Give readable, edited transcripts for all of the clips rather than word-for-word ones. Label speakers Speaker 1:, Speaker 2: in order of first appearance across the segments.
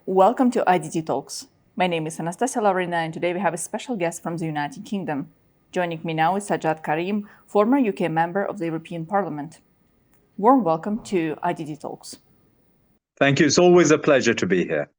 Speaker 1: Welcome to IDT Talks. My name is Anastasia Lavrina, and today we have a special guest from the United Kingdom. Joining me now is Sajjad Karim, former UK member of the European Parliament. Warm welcome to IDT Talks.
Speaker 2: Thank you. It's always a pleasure to be here.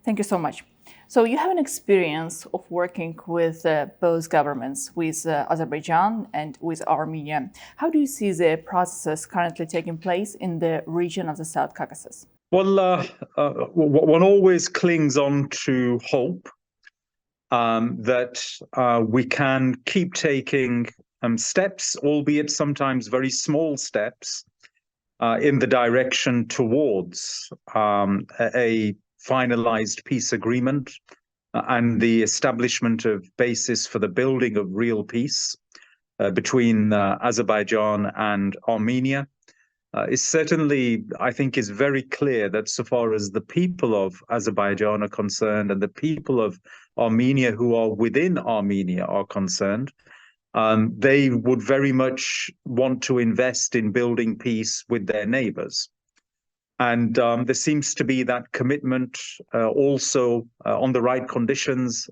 Speaker 1: Thank you so much. So you have an experience of working with both governments, with Azerbaijan and with Armenia. How do you see the processes currently taking place in the region of the South Caucasus?
Speaker 2: Well, one always clings on to hope that we can keep taking steps, albeit sometimes very small steps, in the direction towards a finalized peace agreement and the establishment of basis for the building of real peace between Azerbaijan and Armenia. Is certainly, I think, is very clear that so far as the people of Azerbaijan are concerned and the people of Armenia who are within Armenia are concerned, they would very much want to invest in building peace with their neighbors. And there seems to be that commitment also on the right conditions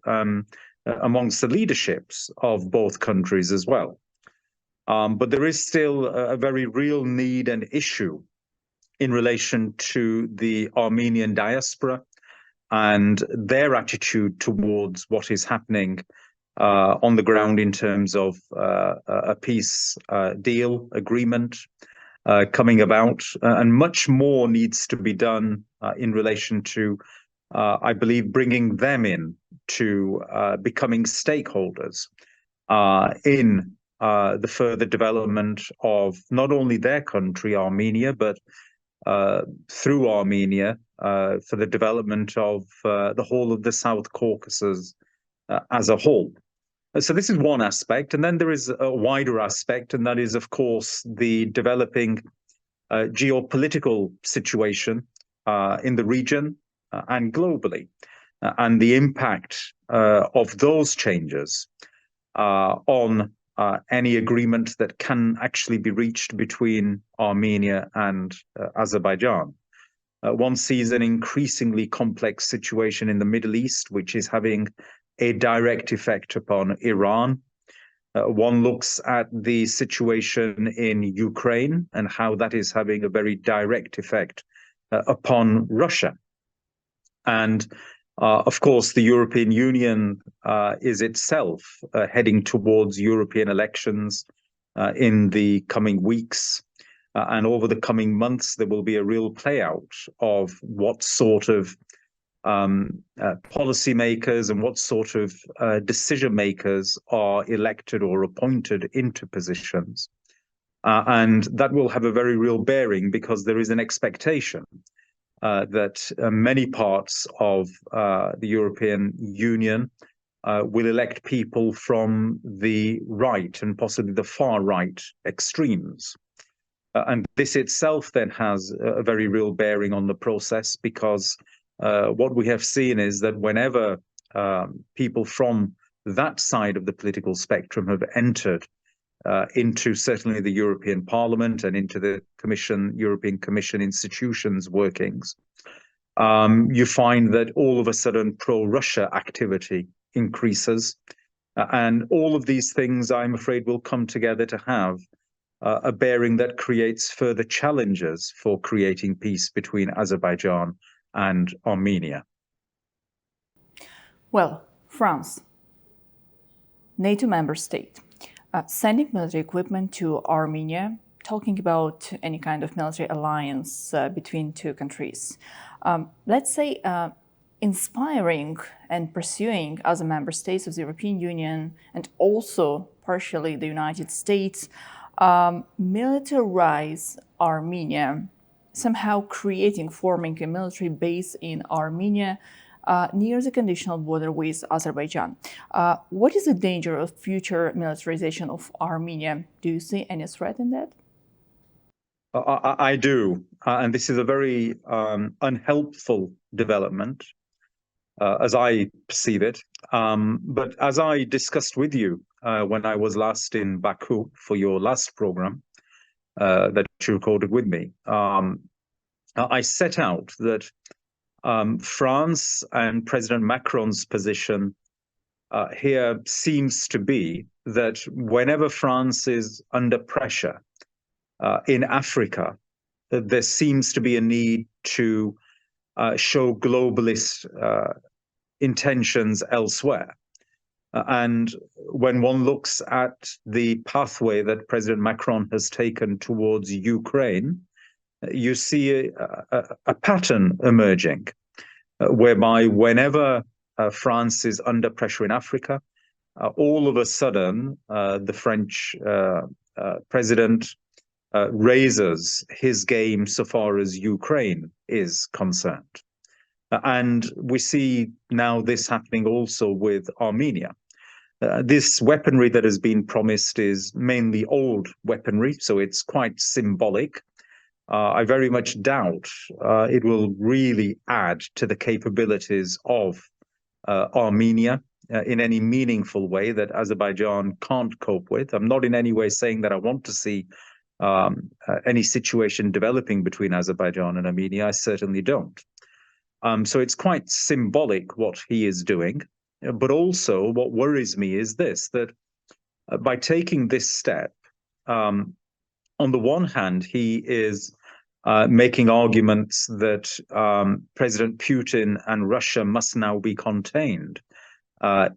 Speaker 2: amongst the leaderships of both countries as well. But there is still a very real need and issue in relation to the Armenian diaspora and their attitude towards what is happening on the ground in terms of a peace deal agreement coming about. And much more needs to be done in relation to, I believe, bringing them in to becoming stakeholders in the further development of not only their country, Armenia, but through Armenia for the development of the whole of the South Caucasus as a whole. So this is one aspect. And then there is a wider aspect, and that is, of course, the developing geopolitical situation in the region and globally, and the impact of those changes on any agreement that can actually be reached between Armenia and Azerbaijan. One sees an increasingly complex situation in the Middle East, which is having a direct effect upon Iran. One looks at the situation in Ukraine and how that is having a very direct effect upon Russia. And of course, the European Union is itself heading towards European elections in the coming weeks. And over the coming months, there will be a real play out of what sort of policymakers and what sort of decision makers are elected or appointed into positions. And that will have a very real bearing, because there is an expectation that many parts of the European Union will elect people from the right and possibly the far right extremes. And this itself then has a very real bearing on the process, because what we have seen is that whenever people from that side of the political spectrum have entered into certainly the European Parliament and into the European Commission institutions workings, you find that all of a sudden pro-Russia activity increases. And all of these things, I'm afraid, will come together to have a bearing that creates further challenges for creating peace between Azerbaijan and Armenia.
Speaker 1: Well, France, NATO member state, sending military equipment to Armenia, talking about any kind of military alliance between two countries. Let's say inspiring and pursuing other member states of the European Union and also partially the United States, militarize Armenia, somehow forming a military base in Armenia near the conditional border with Azerbaijan. What is the danger of future militarization of Armenia? Do you see any threat in that?
Speaker 2: I do. And this is a very unhelpful development, as I perceive it. But as I discussed with you when I was last in Baku for your last program that you recorded with me, I set out that France and President Macron's position here seems to be that whenever France is under pressure in Africa, there seems to be a need to show globalist intentions elsewhere. And when one looks at the pathway that President Macron has taken towards Ukraine, you see a pattern emerging, whereby whenever France is under pressure in Africa, all of a sudden the French president raises his game so far as Ukraine is concerned. And we see now this happening also with Armenia. This weaponry that has been promised is mainly old weaponry, so it's quite symbolic. I very much doubt it will really add to the capabilities of Armenia in any meaningful way that Azerbaijan can't cope with. I'm not in any way saying that I want to see any situation developing between Azerbaijan and Armenia. I certainly don't. So it's quite symbolic what he is doing. But also what worries me is this, that by taking this step, on the one hand, he is making arguments that President Putin and Russia must now be contained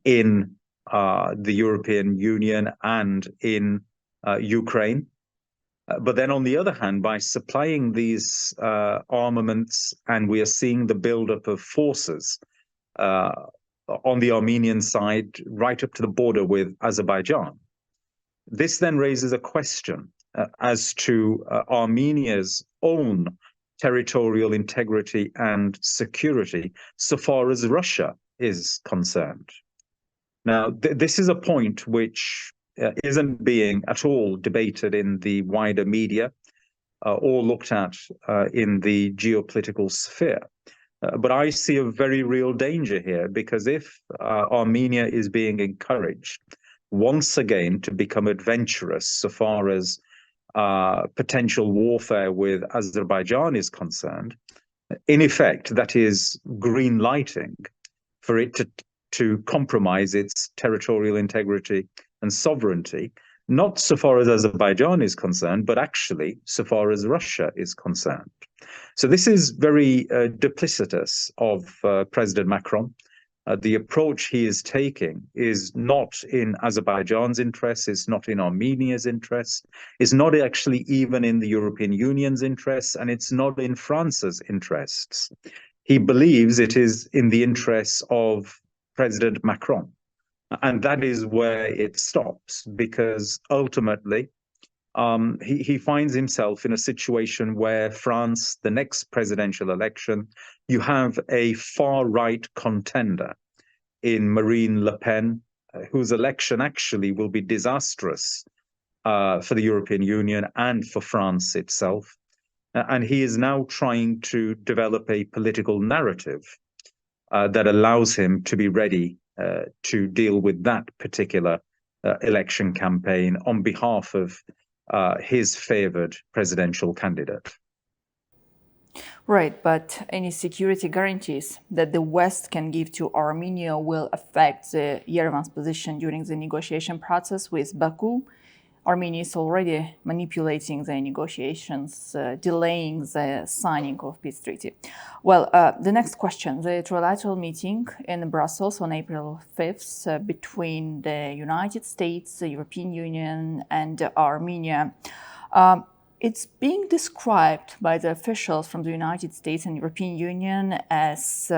Speaker 2: in the European Union and in Ukraine. But then on the other hand, by supplying these armaments, and we are seeing the buildup of forces on the Armenian side, right up to the border with Azerbaijan. This then raises a question as to Armenia's own territorial integrity and security so far as Russia is concerned. Now, this is a point which isn't being at all debated in the wider media or looked at in the geopolitical sphere. But I see a very real danger here, because if Armenia is being encouraged once again to become adventurous so far as potential warfare with Azerbaijan is concerned, in effect, that is green lighting for it to compromise its territorial integrity and sovereignty, not so far as Azerbaijan is concerned, but actually so far as Russia is concerned. So this is very duplicitous of President Macron. The approach he is taking is not in Azerbaijan's interests, it's not in Armenia's interests, it's not actually even in the European Union's interests, and it's not in France's interests. He believes it is in the interests of President Macron. And that is where it stops, because ultimately, he finds himself in a situation where France, the next presidential election, you have a far-right contender in Marine Le Pen, whose election actually will be disastrous for the European Union and for France itself. And he is now trying to develop a political narrative that allows him to be ready to deal with that particular election campaign on behalf of his favored presidential candidate.
Speaker 1: Right, but any security guarantees that the West can give to Armenia will affect Yerevan's position during the negotiation process with Baku. Armenia is already manipulating the negotiations, delaying the signing of peace treaty. Well, the next question, the trilateral meeting in Brussels on April 5th between the United States, the European Union and Armenia. It's being described by the officials from the United States and European Union as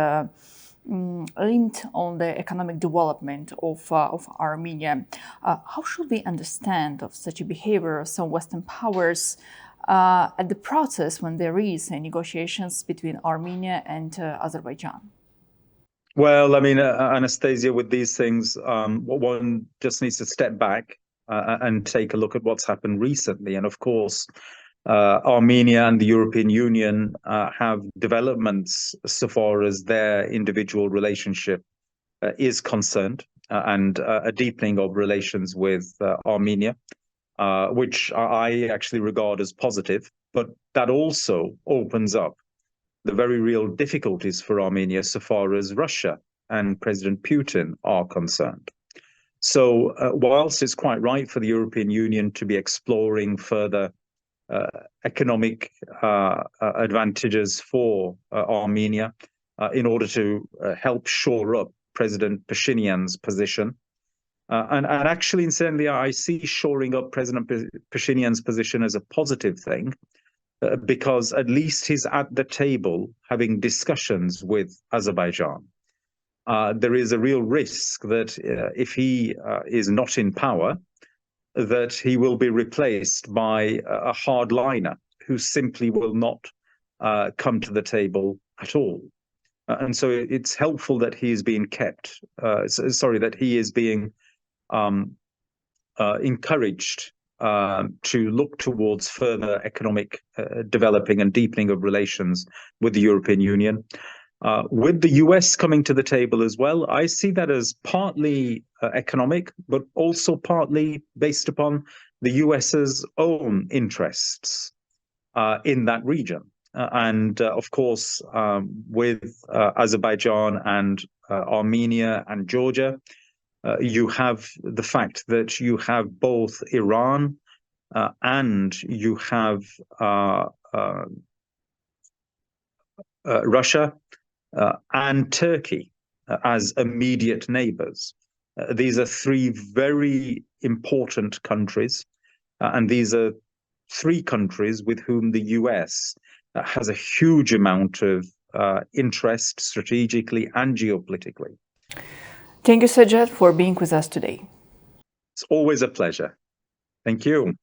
Speaker 1: linked on the economic development of Armenia. How should we understand of such a behavior of some Western powers at the process when there is negotiations between Armenia and Azerbaijan?
Speaker 2: Well, I mean, Anastasia, with these things, one just needs to step back and take a look at what's happened recently. And of course, Armenia and the European Union have developments so far as their individual relationship is concerned, and a deepening of relations with Armenia, which I actually regard as positive. But that also opens up the very real difficulties for Armenia so far as Russia and President Putin are concerned. So whilst it's quite right for the European Union to be exploring further economic advantages for Armenia in order to help shore up President Pashinyan's position, and actually, incidentally, I see shoring up President Pashinyan's position as a positive thing, because at least he's at the table having discussions with Azerbaijan. There is a real risk that if he is not in power, that he will be replaced by a hardliner who simply will not come to the table at all. And so it's helpful that he is being kept, that he is being encouraged to look towards further economic developing and deepening of relations with the European Union. With the US coming to the table as well, I see that as partly economic, but also partly based upon the US's own interests in that region. And of course, with Azerbaijan and Armenia and Georgia, you have the fact that you have both Iran and you have Russia and Turkey as immediate neighbors. These are three very important countries, and these are three countries with whom the US has a huge amount of interest strategically and geopolitically.
Speaker 1: Thank you, Sajjad, for being with us today.
Speaker 2: It's always a pleasure. Thank you.